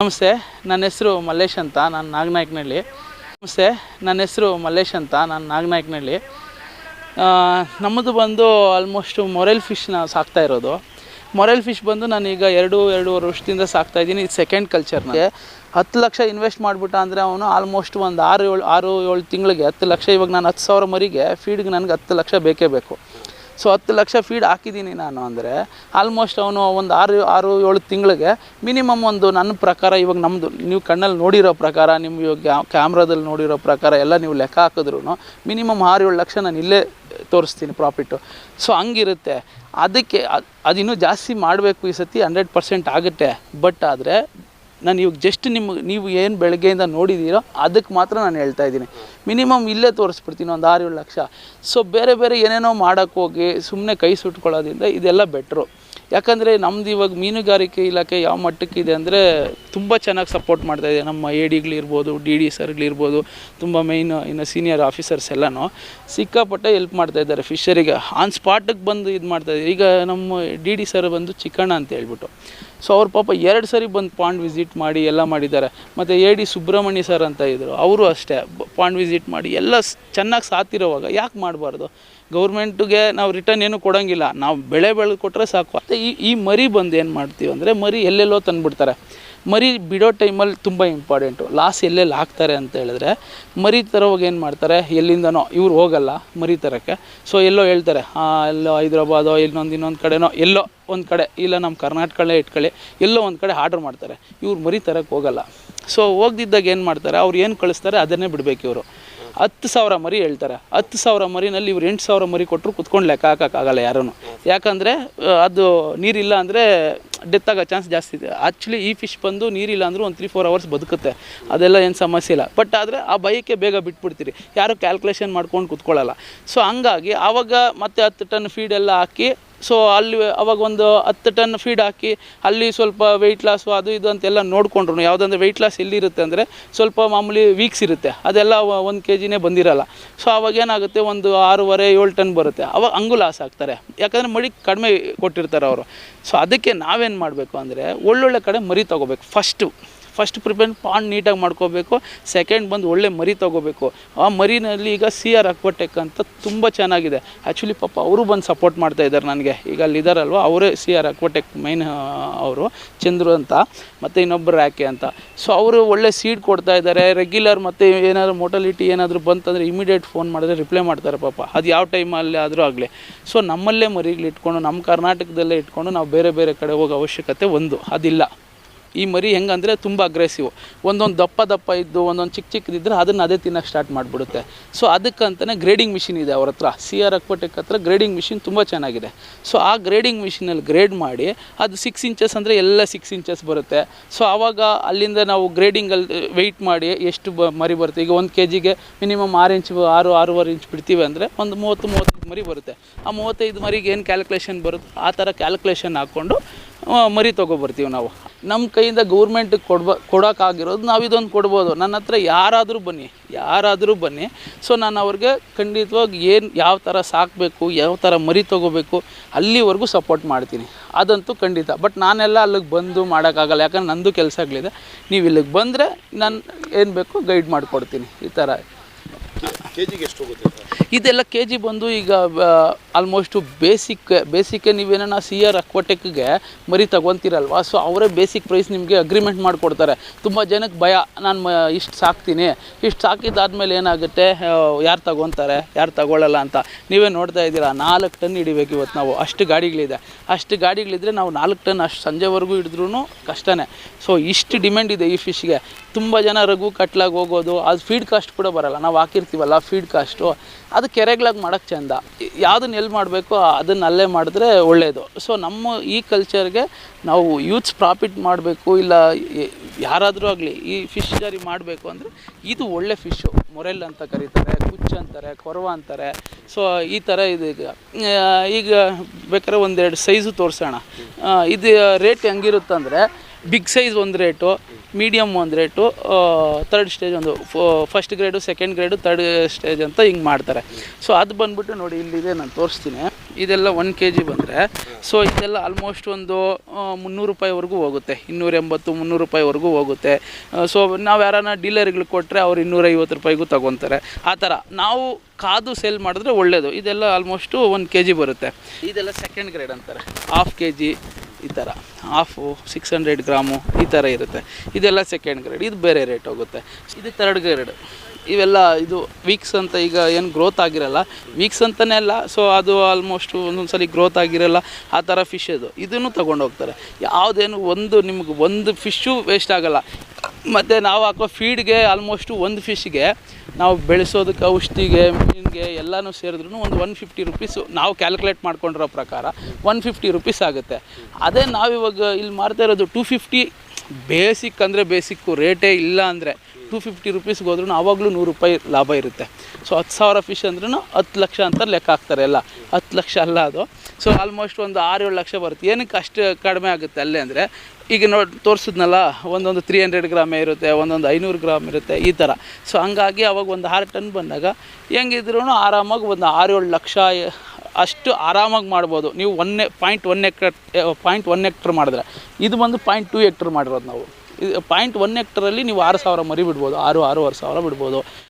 ನಮಸ್ತೆ, ನನ್ನ ಹೆಸರು ಮಲ್ಲೇಶ್ ಅಂತ. ನಾನು ನಾಗನಾಯಕನಹಳ್ಳಿ. ನಮ್ಮದು ಬಂದು ಆಲ್ಮೋಸ್ಟ್ ಮೊರೆಲ್ ಫಿಶ್ನ ಸಾಕ್ತಾ ಇರೋದು. ಮೊರೆಲ್ ಫಿಶ್ ಬಂದು ನಾನೀಗ ಎರಡೂವರೆ ವರ್ಷದಿಂದ ಸಾಕ್ತಾಯಿದ್ದೀನಿ. ಇದು ಸೆಕೆಂಡ್ ಕಲ್ಚರ್ನ. 10 ಲಕ್ಷ ಇನ್ವೆಸ್ಟ್ ಮಾಡಿಬಿಟ್ಟ ಅಂದರೆ ಅವನು ಆಲ್ಮೋಸ್ಟ್ ಒಂದು 6-7 ತಿಂಗಳಿಗೆ 10 ಲಕ್ಷ. ಇವಾಗ ನಾನು 10,000 ಮರಿಗೆ ಫೀಡ್ಗೆ ನನಗೆ 10 ಲಕ್ಷ ಬೇಕೇ ಬೇಕು. ಸೊ 10 ಲಕ್ಷ ಫೀಡ್ ಹಾಕಿದ್ದೀನಿ ನಾನು ಅಂದರೆ ಆಲ್ಮೋಸ್ಟ್ ಅವನು ಒಂದು 6-7 ತಿಂಗಳಿಗೆ ಮಿನಿಮಮ್ ಒಂದು ನನ್ನ ಪ್ರಕಾರ ಇವಾಗ ನಮ್ಮದು ನೀವು ಕಣ್ಣಲ್ಲಿ ನೋಡಿರೋ ಪ್ರಕಾರ, ನಿಮ್ಮ ಇವಾಗ ಕ್ಯಾಮ್ರಾದಲ್ಲಿ ನೋಡಿರೋ ಪ್ರಕಾರ ಎಲ್ಲ ನೀವು ಲೆಕ್ಕ ಹಾಕಿದ್ರೂ ಮಿನಿಮಮ್ 6-7 ಲಕ್ಷ ನಾನು ಇಲ್ಲೇ ತೋರಿಸ್ತೀನಿ ಪ್ರಾಫಿಟ್ಟು. ಸೊ ಹಂಗಿರುತ್ತೆ. ಅದಕ್ಕೆ ಅದಿನ್ನೂ ಜಾಸ್ತಿ ಮಾಡಬೇಕು ಈ ಸತಿ 100% ಆಗುತ್ತೆ. ಬಟ್ ಆದರೆ ನಾನು ಇವಾಗ ಜಸ್ಟ್ ನೀವು ಏನು ಬೆಳಗ್ಗೆಯಿಂದ ನೋಡಿದ್ದೀರೋ ಅದಕ್ಕೆ ಮಾತ್ರ ನಾನು ಹೇಳ್ತಾಯಿದ್ದೀನಿ. ಮಿನಿಮಮ್ ಇಲ್ಲೇ ತೋರಿಸ್ಬಿಡ್ತೀನಿ ಒಂದು 6-7 ಲಕ್ಷ. ಸೊ ಬೇರೆ ಏನೇನೋ ಮಾಡೋಕ್ಕೋಗಿ ಸುಮ್ಮನೆ ಕೈ ಸುಟ್ಕೊಳ್ಳೋದ್ರಿಂದ ಇದೆಲ್ಲ ಬೆಟ್ರು. ಯಾಕಂದರೆ ನಮ್ಮದು ಇವಾಗ ಮೀನುಗಾರಿಕೆ ಇಲಾಖೆ ಯಾವ ಮಟ್ಟಕ್ಕಿದೆ ಅಂದರೆ ತುಂಬ ಚೆನ್ನಾಗಿ ಸಪೋರ್ಟ್ ಮಾಡ್ತಾಯಿದೆ. ನಮ್ಮ ADಗಳಿರ್ಬೋದು, DD ಸರ್ಗಳಿರ್ಬೋದು, ತುಂಬ ಇನ್ನು ಸೀನಿಯರ್ ಆಫೀಸರ್ಸ್ ಎಲ್ಲನೂ ಸಿಕ್ಕಾಪಟ್ಟೆ ಹೆಲ್ಪ್ ಮಾಡ್ತಾಯಿದ್ದಾರೆ ಫಿಶರಿಗೆ. ಆನ್ ಸ್ಪಾಟಿಗೆ ಬಂದು ಇದು ಮಾಡ್ತಾಯಿದ್ದಾರೆ. ಈಗ ನಮ್ಮ DD ಸರ್ ಬಂದು ಚಿಕ್ಕಣ್ಣ ಅಂತ ಹೇಳ್ಬಿಟ್ಟು, ಸೊ ಅವ್ರು ಪಾಪ 2 ಸರಿ ಬಂದು ಪಾಂಡ್ ವಿಸಿಟ್ ಮಾಡಿ ಎಲ್ಲ ಮಾಡಿದ್ದಾರೆ. ಮತ್ತು AD ಸುಬ್ರಹ್ಮಣ್ಯ ಸರ್ ಅಂತ ಇದ್ದರು, ಅವರು ಅಷ್ಟೇ ಪಾಂಡ್ ವಿಸಿಟ್ ಮಾಡಿ ಎಲ್ಲ ಚೆನ್ನಾಗಿ ಸಾತಿರೋವಾಗ ಯಾಕೆ ಮಾಡಬಾರ್ದು? ಗೌರ್ಮೆಂಟಿಗೆ ನಾವು ರಿಟರ್ನ್ ಏನೂ ಕೊಡೋಂಗಿಲ್ಲ, ನಾವು ಬೆಳೆ ಬೆಳೆದು ಕೊಟ್ಟರೆ ಸಾಕು. ಮತ್ತು ಈ ಮರಿ ಬಂದು ಏನು ಮಾಡ್ತೀವಿ ಅಂದರೆ ಮರಿ ಎಲ್ಲೆಲ್ಲೋ ತಂದುಬಿಡ್ತಾರೆ. ಮರಿ ಬಿಡೋ ಟೈಮಲ್ಲಿ ತುಂಬ ಇಂಪಾರ್ಟೆಂಟು. ಲಾಸ್ ಎಲ್ಲೆಲ್ಲಿ ಹಾಕ್ತಾರೆ ಅಂತ ಹೇಳಿದ್ರೆ ಮರಿ ತರೋವಾಗ ಏನು ಮಾಡ್ತಾರೆ, ಎಲ್ಲಿಂದನೋ ಇವ್ರು ಹೋಗಲ್ಲ ಮರಿ ತರೋಕ್ಕೆ. ಸೊ ಎಲ್ಲೋ ಹೇಳ್ತಾರೆ, ಎಲ್ಲೋ ಹೈದ್ರಾಬಾದೋ ಇನ್ನೊಂದು ಕಡೆನೋ ಎಲ್ಲೋ ಒಂದು ಕಡೆ, ಇಲ್ಲ ನಮ್ಮ ಕರ್ನಾಟಕಲ್ಲೇ ಇಟ್ಕೊಳ್ಳಿ, ಎಲ್ಲೋ ಒಂದು ಕಡೆ ಆರ್ಡ್ರ್ ಮಾಡ್ತಾರೆ. ಇವ್ರು ಮರಿ ತರೋಕ್ಕೆ ಹೋಗಲ್ಲ. ಸೊ ಹೋಗ್ದಿದ್ದಾಗ ಏನು ಮಾಡ್ತಾರೆ, ಅವ್ರು ಏನು ಕಳಿಸ್ತಾರೆ ಅದನ್ನೇ ಬಿಡಬೇಕು. ಇವರು 10,000 ಮರಿ ಹೇಳ್ತಾರೆ. 10,000 ಮರಿನಲ್ಲಿ ಇವ್ರು 8,000 ಮರಿ ಕೊಟ್ಟರು ಕುತ್ಕೊಂಡು ಲೆಕ್ಕ ಹಾಕೋಕ್ಕಾಗಲ್ಲ ಯಾರೂ. ಯಾಕಂದರೆ ಅದು ನೀರಿಲ್ಲ ಅಂದರೆ ಡೆತ್ ಆಗೋ ಚಾನ್ಸ್ ಜಾಸ್ತಿ ಇದೆ. ಆ್ಯಕ್ಚುಲಿ ಈ ಫಿಶ್ ಬಂದು ನೀರಿಲ್ಲ ಅಂದರೂ ಒಂದು 3-4 ಅವರ್ಸ್ ಬದುಕುತ್ತೆ, ಅದೆಲ್ಲ ಏನು ಸಮಸ್ಯೆ ಇಲ್ಲ. ಬಟ್ ಆದರೆ ಆ ಭಯಕ್ಕೆ ಬೇಗ ಬಿಟ್ಬಿಡ್ತೀರಿ, ಯಾರು ಕ್ಯಾಲ್ಕುಲೇಷನ್ ಮಾಡ್ಕೊಂಡು ಕುತ್ಕೊಳ್ಳಲ್ಲ. ಸೊ ಹಂಗಾಗಿ ಆವಾಗ ಮತ್ತೆ 10 ಟನ್ ಫೀಡೆಲ್ಲ ಹಾಕಿ, ಸೊ ಅಲ್ಲಿ ಅವಾಗ ಒಂದು 10 ಟನ್ ಫೀಡ್ ಹಾಕಿ ಅಲ್ಲಿ ಸ್ವಲ್ಪ ವೆಯ್ಟ್ ಲಾಸು ಅದು ಇದು ಅಂತೆಲ್ಲ ನೋಡಿಕೊಂಡ್ರು. ಯಾವುದಂದ್ರೆ ವೆಯ್ಟ್ ಲಾಸ್ ಎಲ್ಲಿರುತ್ತೆ ಅಂದರೆ ಸ್ವಲ್ಪ ಮಾಮೂಲಿ ವೀಕ್ಸ್ ಇರುತ್ತೆ, ಅದೆಲ್ಲ 1 kgನೇ ಬಂದಿರಲ್ಲ. ಸೊ ಅವಾಗೇನಾಗುತ್ತೆ, ಒಂದು 6.5-7 ಟನ್ ಬರುತ್ತೆ. ಅವಾಗ ಹಂಗೂ ಲಾಸ್ ಆಗ್ತಾರೆ, ಯಾಕಂದರೆ ಮರಿ ಕಡಿಮೆ ಕೊಟ್ಟಿರ್ತಾರೆ ಅವರು. ಸೊ ಅದಕ್ಕೆ ನಾವೇನು ಮಾಡಬೇಕು ಅಂದರೆ ಒಳ್ಳೊಳ್ಳೆ ಕಡೆ ಮರಿ ತೊಗೋಬೇಕು. ಫಸ್ಟ್ ಪ್ರಿಪೇರ್ ಪಾಂಡ್ ನೀಟಾಗಿ ಮಾಡ್ಕೋಬೇಕು. ಸೆಕೆಂಡ್ ಬಂದು ಒಳ್ಳೆ ಮರಿ ತೊಗೋಬೇಕು. ಆ ಮರಿನಲ್ಲಿ ಈಗ CR ಅಕ್ವಾಟೆಕ್ ಅಂತ ತುಂಬ ಚೆನ್ನಾಗಿದೆ. ಆ್ಯಕ್ಚುಲಿ ಪಾಪ ಅವರು ಬಂದು ಸಪೋರ್ಟ್ ಮಾಡ್ತಾಯಿದ್ದಾರೆ ನನಗೆ. ಈಗ ಅಲ್ಲಿದ್ದಾರಲ್ವ ಅವರೇ CR ಅಕ್ವಾಟೆಕ್ ಮೈನ್ ಅವರು ಚಂದ್ರು ಅಂತ, ಮತ್ತು ಇನ್ನೊಬ್ಬರು ರಾಕೆ ಅಂತ. ಸೊ ಅವರು ಒಳ್ಳೆ ಸೀಡ್ ಕೊಡ್ತಾಯಿದ್ದಾರೆ ರೆಗ್ಯುಲರ್. ಮತ್ತು ಏನಾದರೂ ಮೊಟಾಲಿಟಿ ಏನಾದರೂ ಬಂತಂದರೆ ಇಮಿಡಿಯೇಟ್ ಫೋನ್ ಮಾಡಿದ್ರೆ ರಿಪ್ಲೈ ಮಾಡ್ತಾರೆ ಪಾಪ, ಅದು ಯಾವ ಟೈಮಲ್ಲಿ ಆದರೂ ಆಗಲಿ. ಸೊ ನಮ್ಮಲ್ಲೇ ಮರಿಗಳು ಇಟ್ಕೊಂಡು, ನಮ್ಮ ಕರ್ನಾಟಕದಲ್ಲೇ ಇಟ್ಕೊಂಡು ನಾವು ಬೇರೆ ಕಡೆ ಹೋಗೋ ಅವಶ್ಯಕತೆ ಅದಿಲ್ಲ. ಈ ಮರಿ ಹೆಂಗಂದರೆ ತುಂಬ ಅಗ್ರೆಸಿವ್. ಒಂದೊಂದು ದಪ್ಪ ಇದ್ದು ಒಂದೊಂದು ಚಿಕ್ಕದಿದ್ದರೆ ಅದನ್ನು ಅದೇ ತಿನ್ನೋಕ್ಕೆ ಸ್ಟಾರ್ಟ್ ಮಾಡಿಬಿಡುತ್ತೆ. ಸೊ ಅದಕ್ಕಂತಲೇ ಗ್ರೇಡಿಂಗ್ ಮಿಷಿನ್ ಇದೆ ಅವ್ರ ಹತ್ರ. CR ಅಕ್ವಾಟೆಕ್ ಹತ್ರ ಗ್ರೇಡಿಂಗ್ ಮಿಷಿನ್ ತುಂಬ ಚೆನ್ನಾಗಿದೆ. ಸೊ ಆ ಗ್ರೇಡಿಂಗ್ ಮಿಷಿನಲ್ಲಿ ಗ್ರೇಡ್ ಮಾಡಿ ಅದು 6 ಇಂಚಸ್ ಅಂದರೆ ಎಲ್ಲ 6 ಇಂಚಸ್ ಬರುತ್ತೆ. ಸೊ ಆವಾಗ ಅಲ್ಲಿಂದ ನಾವು ಗ್ರೇಡಿಂಗಲ್ಲಿ ವೆಯ್ಟ್ ಮಾಡಿ ಎಷ್ಟು ಮರಿ ಬರುತ್ತೆ. ಈಗ 1 kgಗೆ ಮಿನಿಮಮ್ 6-6.5 ಇಂಚ್ ಬಿಡ್ತೀವಿ ಅಂದರೆ ಒಂದು 30-35 ಮರಿ ಬರುತ್ತೆ. ಆ 35 ಮರಿಗೆ ಏನು ಕ್ಯಾಲ್ಕುಲೇಷನ್ ಬರುತ್ತೆ ಆ ಥರ ಕ್ಯಾಲ್ಕುಲೇಷನ್ ಹಾಕ್ಕೊಂಡು ಮರಿ ತೊಗೊಬರ್ತೀವಿ ನಾವು. ನಮ್ಮ ಕೈಯಿಂದ ಗೌರ್ಮೆಂಟಿಗೆ ಕೊಡೋಕ್ಕಾಗಿರೋದು ನಾವು ಇದೊಂದು ಕೊಡ್ಬೋದು. ನನ್ನ ಹತ್ರ ಯಾರಾದರೂ ಬನ್ನಿ. ಸೊ ನಾನು ಅವ್ರಿಗೆ ಖಂಡಿತವಾಗಿ ಯಾವ ಥರ ಸಾಕಬೇಕು, ಯಾವ ಥರ ಮರಿ ತೊಗೋಬೇಕು ಅಲ್ಲಿವರೆಗೂ ಸಪೋರ್ಟ್ ಮಾಡ್ತೀನಿ, ಅದಂತೂ ಖಂಡಿತ. ಬಟ್ ನಾನೆಲ್ಲ ಅಲ್ಲಿಗೆ ಬಂದು ಮಾಡೋಕ್ಕಾಗಲ್ಲ, ಯಾಕಂದ್ರೆ ನಂದು ಕೆಲಸಗಳಿದೆ. ನೀವು ಇಲ್ಲಿಗೆ ಬಂದರೆ ನಾನು ಏನು ಬೇಕು ಗೈಡ್ ಮಾಡಿಕೊಡ್ತೀನಿ. ಈ ಥರ ಕೆಜಿಗೆ ಎಷ್ಟು ಹೋಗುತ್ತೆ ಇದೆಲ್ಲ kg ಬಂದು ಈಗ ಆಲ್ಮೋಸ್ಟು ಬೇಸಿಕ್ಕೆ ನೀವೇನ CR ಅಕ್ವಾಟೆಕ್ಗೆ ಮರಿ ತಗೊತೀರಲ್ವ. ಸೊ ಅವರೇ ಬೇಸಿಕ್ ಪ್ರೈಸ್ ನಿಮಗೆ ಅಗ್ರಿಮೆಂಟ್ ಮಾಡಿಕೊಡ್ತಾರೆ. ತುಂಬ ಜನಕ್ಕೆ ಭಯ, ನಾನು ಇಷ್ಟು ಸಾಕ್ತೀನಿ, ಇಷ್ಟು ಸಾಕಿದ್ದಾದಮೇಲೆ ಏನಾಗುತ್ತೆ, ಯಾರು ತಗೊತಾರೆ ಯಾರು ತಗೊಳ್ಳಲ್ಲ ಅಂತ. ನೀವೇ ನೋಡ್ತಾ ಇದ್ದೀರಾ, 4 ಟನ್ ಹಿಡಿಬೇಕು ಇವತ್ತು ನಾವು. ಅಷ್ಟು ಗಾಡಿಗಳಿದ್ರೆ ನಾವು 4 ಟನ್ ಅಷ್ಟು ಸಂಜೆವರೆಗೂ ಹಿಡಿದ್ರೂ ಕಷ್ಟನೇ. ಸೊ ಇಷ್ಟು ಡಿಮ್ಯಾಂಡ್ ಇದೆ ಈ ಫಿಶ್ಗೆ. ತುಂಬ ಜನ ರಘು ಕಟ್ಲಾಗಿ ಹೋಗೋದು, ಅದು ಫೀಡ್ ಕಾಸ್ಟ್ ಕೂಡ ಬರೋಲ್ಲ. ನಾವು ಹಾಕಿರ್ತೀವಲ್ಲ ಫೀಡ್ ಕಾಸ್ಟು, ಅದು ಕೆರೆಗಳಾಗಿ ಮಾಡೋಕ್ಕೆ ಚೆಂದ. ಯಾವುದನ್ನ ಎಲ್ಲಿ ಮಾಡಬೇಕು ಅದನ್ನು ಅಲ್ಲೇ ಮಾಡಿದ್ರೆ ಒಳ್ಳೆಯದು. ಸೊ ನಮ್ಮ ಈ ಕಲ್ಚರ್ಗೆ ನಾವು ಯೂತ್ಸ್ ಪ್ರಾಫಿಟ್ ಮಾಡಬೇಕು, ಇಲ್ಲ ಯಾರಾದರೂ ಆಗಲಿ ಈ ಫಿಶ್ ಜಾರಿ ಮಾಡಬೇಕು ಅಂದರೆ ಇದು ಒಳ್ಳೆ ಫಿಶ್ಶು. ಮೊರೆಲ್ ಅಂತ ಕರೀತಾರೆ, ಕುಚ್ಚ ಅಂತಾರೆ, ಕೊರವ ಅಂತಾರೆ. ಸೊ ಈ ಥರ ಇದು ಈಗ ಬೇಕಾದ್ರೆ 1-2 ಸೈಜು ತೋರಿಸೋಣ. ಇದು ರೇಟ್ ಹೆಂಗಿರುತ್ತಂದರೆ ಬಿಗ್ ಸೈಜ್ ಒಂದು ರೇಟು, ಮೀಡಿಯಮ್ ಒಂದು ರೇಟು, ಥರ್ಡ್ ಸ್ಟೇಜ್ ಒಂದು, first grade, second grade, third stage ಅಂತ ಹಿಂಗೆ ಮಾಡ್ತಾರೆ. ಸೊ ಅದು ಬಂದುಬಿಟ್ಟು ನೋಡಿ ಇಲ್ಲಿದೆ, ನಾನು ತೋರಿಸ್ತೀನಿ. ಇದೆಲ್ಲ 1 kg ಬಂದರೆ ಸೊ ಇದೆಲ್ಲ ಆಲ್ಮೋಸ್ಟ್ ಒಂದು 300 ರೂಪಾಯಿವರೆಗೂ ಹೋಗುತ್ತೆ, 280-300 ರೂಪಾಯಿವರೆಗೂ ಹೋಗುತ್ತೆ. ಸೊ ನಾವು ಯಾರನ್ನ ಡೀಲರ್ಗಳಿಗೆ ಕೊಟ್ಟರೆ ಅವ್ರು 250 ರೂಪಾಯಿಗೂ ತೊಗೊತಾರೆ. ಆ ಥರ ನಾವು ಕಾದು ಸೇಲ್ ಮಾಡಿದ್ರೆ ಒಳ್ಳೆಯದು. ಇದೆಲ್ಲ ಆಲ್ಮೋಸ್ಟು 1 kg ಬರುತ್ತೆ. ಇದೆಲ್ಲ ಸೆಕೆಂಡ್ ಗ್ರೇಡ್ ಅಂತಾರೆ, 1/2 kg ಈ ಥರ, 600 ಗ್ರಾಮು ಈ ಥರ ಇರುತ್ತೆ. ಇದೆಲ್ಲ ಸೆಕೆಂಡ್ ಗ್ರೇಡ್, ಇದು ಬೇರೆ ರೇಟ್ ಹೋಗುತ್ತೆ. ಇದು ಥರ್ಡ್ ಗ್ರೇಡ್. ಇವೆಲ್ಲ ಇದು ವೀಕ್ಸ್ ಅಂತ, ಈಗ ಏನು ಗ್ರೋತ್ ಆಗಿರಲ್ಲ, ವೀಕ್ಸ್ ಅಂತಲೇ ಅಲ್ಲ, ಸೊ ಅದು ಆಲ್ಮೋಸ್ಟು ಒಂದೊಂದು ಸಲ ಗ್ರೋತ್ ಆಗಿರಲ್ಲ, ಆ ಥರ ಫಿಶ್ ಇದು. ಇದನ್ನು ತೊಗೊಂಡೋಗ್ತಾರೆ. ಯಾವುದೇನು ನಿಮ್ಗೆ ಒಂದು ಫಿಶ್ಶು ವೇಸ್ಟ್ ಆಗೋಲ್ಲ. ಮತ್ತು ನಾವು ಹಾಕೋ ಫೀಡ್ಗೆ ಆಲ್ಮೋಸ್ಟು ಒಂದು ಫಿಶ್ಗೆ ನಾವು ಬೆಳೆಸೋದಕ್ಕೆ, ಔಷಧಿಗೆ, ಮೀನಿಗೆ ಎಲ್ಲನೂ ಸೇರಿದ್ರೂ ಒಂದು 150 ರುಪೀಸು ನಾವು ಕ್ಯಾಲ್ಕುಲೇಟ್ ಮಾಡ್ಕೊಂಡಿರೋ ಪ್ರಕಾರ 150 ರುಪೀಸ್ ಆಗುತ್ತೆ. ಅದೇ ನಾವಿವಾಗ ಇಲ್ಲಿ ಮಾರ್ತಾ ಇರೋದು 250. ಬೇಸಿಕ್ ಅಂದರೆ ಬೇಸಿಕ್ಕು ರೇಟೇ ಇಲ್ಲ ಅಂದರೆ 250 ರುಪೀಸ್ಗೆ ಹೋದ್ರೂ ಆವಾಗಲೂ 100 ರೂಪಾಯಿ ಲಾಭ ಇರುತ್ತೆ. ಸೊ 10,000 ಫಿಶ್ ಅಂದ್ರೂ 10 ಲಕ್ಷ ಅಂತ ಲೆಕ್ಕ ಹಾಕ್ತಾರೆ ಎಲ್ಲ. 10 ಲಕ್ಷ ಅಲ್ಲ ಅದು. ಸೊ ಆಲ್ಮೋಸ್ಟ್ ಒಂದು 6-7 ಲಕ್ಷ ಬರುತ್ತೆ. ಏನಕ್ಕೆ ಅಷ್ಟು ಕಡಿಮೆ ಆಗುತ್ತೆ ಅಲ್ಲೇ ಅಂದರೆ, ಈಗ ತೋರಿಸಿದ್ನಲ್ಲ, ಒಂದೊಂದು 300 ಗ್ರಾಮೇ ಇರುತ್ತೆ, ಒಂದೊಂದು 500 ಗ್ರಾಮ್ ಇರುತ್ತೆ, ಈ ಥರ. ಸೊ ಹಂಗಾಗಿ ಅವಾಗ ಒಂದು 6 ಟನ್ ಬಂದಾಗ ಹೆಂಗಿದ್ರೂ ಆರಾಮಾಗಿ ಒಂದು 6-7 ಲಕ್ಷ ಅಷ್ಟು ಆರಾಮಾಗಿ ಮಾಡ್ಬೋದು ನೀವು. 0.1 ಹೆಕ್ಟರ್ ಮಾಡಿದ್ರೆ. ಇದು ಬಂದು 0.2 ಹೆಕ್ಟರ್ ಮಾಡಿರೋದು ನಾವು. ಇದು 0.1 ಹೆಕ್ಟರಲ್ಲಿ ನೀವು 6,000 ಮರಿ ಬಿಡ್ಬೋದು, 6-6.5 ಸಾವಿರ ಬಿಡ್ಬೋದು.